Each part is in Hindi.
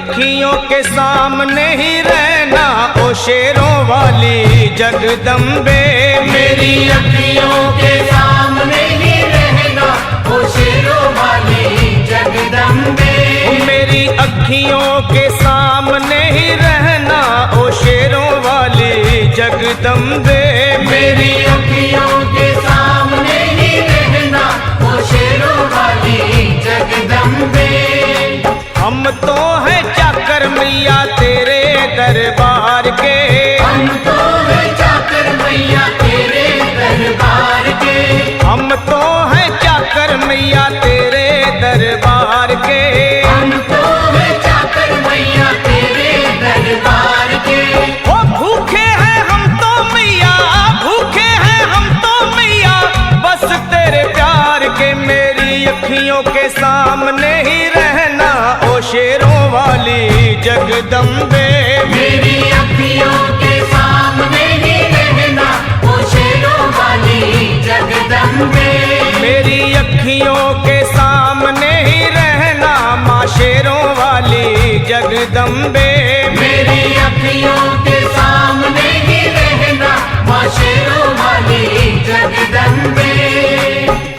अखियों के सामने ही रहना ओ शेरों वाली जगदम्बे। मेरी अखियों के सामने ही रहना ओ शेरों वाली जगदम्बे। मेरी अखियों के सामने ही रहना ओ शेरों वाली जगदम्बे। मेरी अखियों के सामने ही रहना ओ शेरों वाली जगदम्बे। हम तो हैं चाकर मैया तेरे दरबार के। हम तो हैं चाकर मैया तेरे दरबार के। हम तो हैं चाकर मैया तेरे दरबार के। हम तो हैं चाकर मैया तेरे दरबार के। ओ भूखे हैं हम तो मैया, भूखे हैं हम तो मैया बस तेरे प्यार के। मेरी अखियों के सामने ही रहना ओ शेरों वाली जगदम्बे। मेरी अखियों के सामने ही रहना ओ शेरों वाली जगदम्बे। मेरी अखियों के सामने ही रहना माँ शेरों वाली जगदम्बे। मेरी अखियों के सामने ही रहना माँ शेरों वाली जगदम्बे।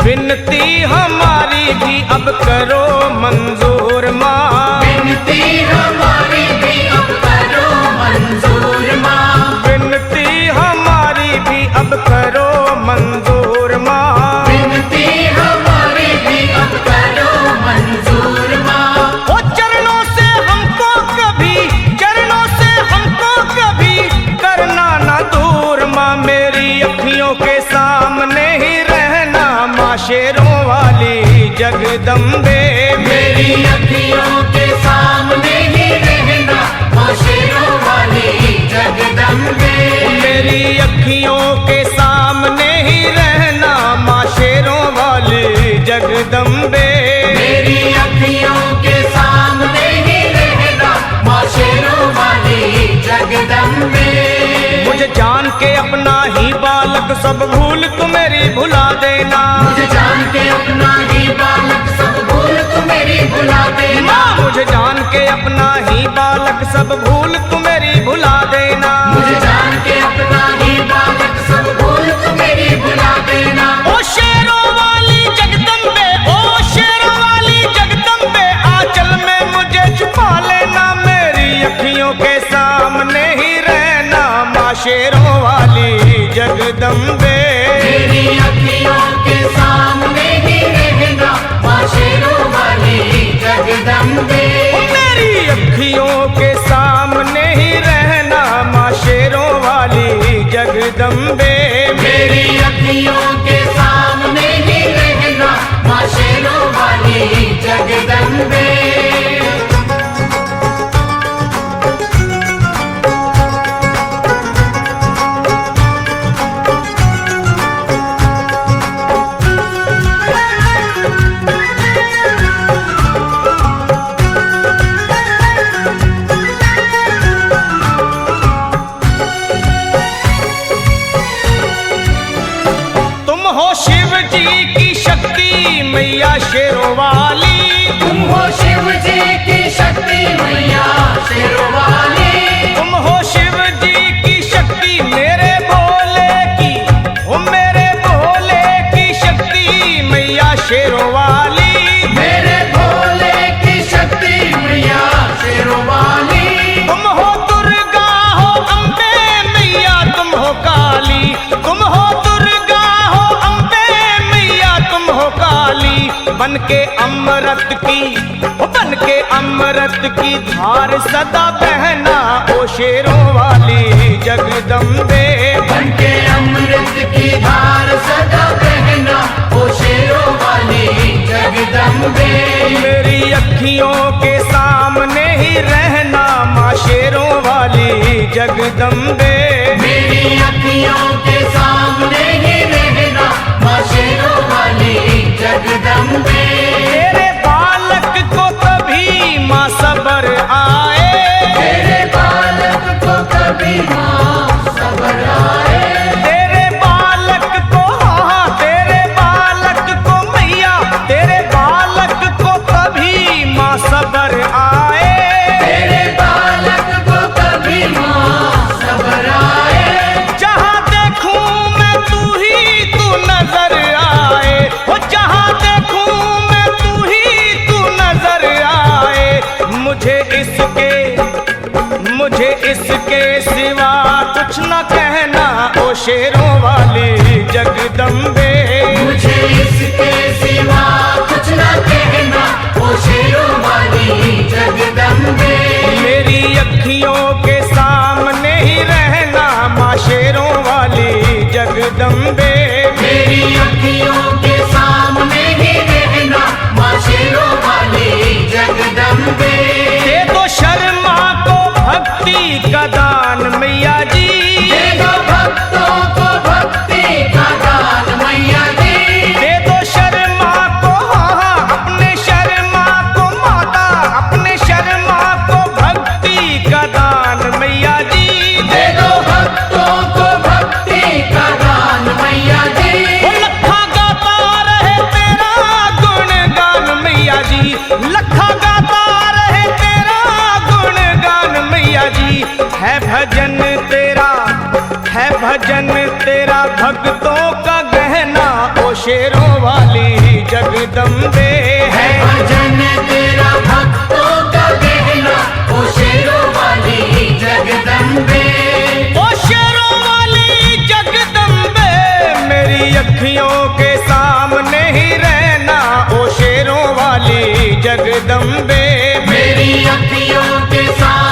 विनती हमारी भी अब करो मंजूर माँ। विनती हमारी भी अब करो मंजूर माँ। विनती हमारी भी अब करो मंजूर माँ। विनती हमारी भी अब करो मंजूर माँ। ओ चरणों से हमको कभी, चरणों से हमको कभी करना ना दूर माँ। मेरी अखियों के सामने ही रहना माँ शेरों वाली जगदम्बे। मेरी अखियों के सामने ही रहना माँ शेरों वाली जगदम्बे। मेरी अखियों के सामने ही रहना माँ शेरों वाली जगदम्बे। मेरी अखियों के सामने ही रहना माँ शेरों वाली जगदम्बे। मुझे जान के अपना ही बालक सब भूल तू मेरी भुला देना। मुझे जान के अपना ही बालक सब भूल तू मेरी भुला देना। माँ मुझे जान के अपना ही बालक सब भूल तू मेरी भुला देना। मुझे जान के अपना ही बालक सब भूल तू मेरी भुला देना। ओ शेरों वाली जगदम्बे, ओ शेरों वाली जगदम्बे आंचल में मुझे छुपा लेना। मेरी अखियों के सामने ही रहना माँ शेरों वाली जगदम्बे। मेरी अखियों के सामने ही रहना माँ शेरों वाली जगदम्बे। मेरी अखियों के सामने ही रहना माँ शेरों वाली जगदम्बे। मेरी अखियों के सामने ही रहना माँ शेरों वाली जगदम्बे। शिव जी की शक्ति मैया शेरों वाली। तुम हो शिव जी की शक्ति मैया शेरों वाली। तुम हो शिव जी की शक्ति मेरे भोले की, ओ मेरे भोले की शक्ति मैया शेरों वाली। मेरे भोले की शक्ति मैया शेरों वाली। तुम हो दुर्गा हो अम्बे मैया तुम हो काली। तुम हो दुर्गा हो अम्बे मैया तुम हो काली। बन के अमृत की, बन के अमृत की धार सदा बहना ओ शेरों वाली जगदम्बे। बन के अमृत की धार सदा बहना ओ शेरों वाली जगदम्बे। मेरी अखियों के सामने ही रहना माँ शेरों वाली जगदम्बे। मेरी अखियों के सामने ही रहना माँ शेरों वाली जगदम्बे। तेरे बालक को कभी माँ सबर आए। तेरे बालक को कभी माँ सबर आए। तेरे बालक को, हाँ तेरे बालक को मैया, तेरे बालक को कभी माँ सबर आए। का दान मैया जी। दे दो भक्तों को भक्ति का दान मैया जी। दे दो शर्मा को हाँ अपने शर्मा को माता, अपने शर्मा को भक्ति का दान मैया जी। दे दो भक्तों को भक्ति का दान मैया जी। वो लखा गाता रहे तेरा गुणगान मैया जी, लखा गाता रहे तेरा गुणगान मैया जी। है भजन तेरा, है भजन तेरा भक्तों का गहना ओ शेरों वाली जगदम्बे है है। भजन तेरा भक्तों का गहना ओ शेरों वाली जगदम्बे। ओ शेरों वाली जगदम्बे मेरी अखियों के सामने ही रहना ओ शेरों वाली जगदम्बे। मेरी अखियों के सामने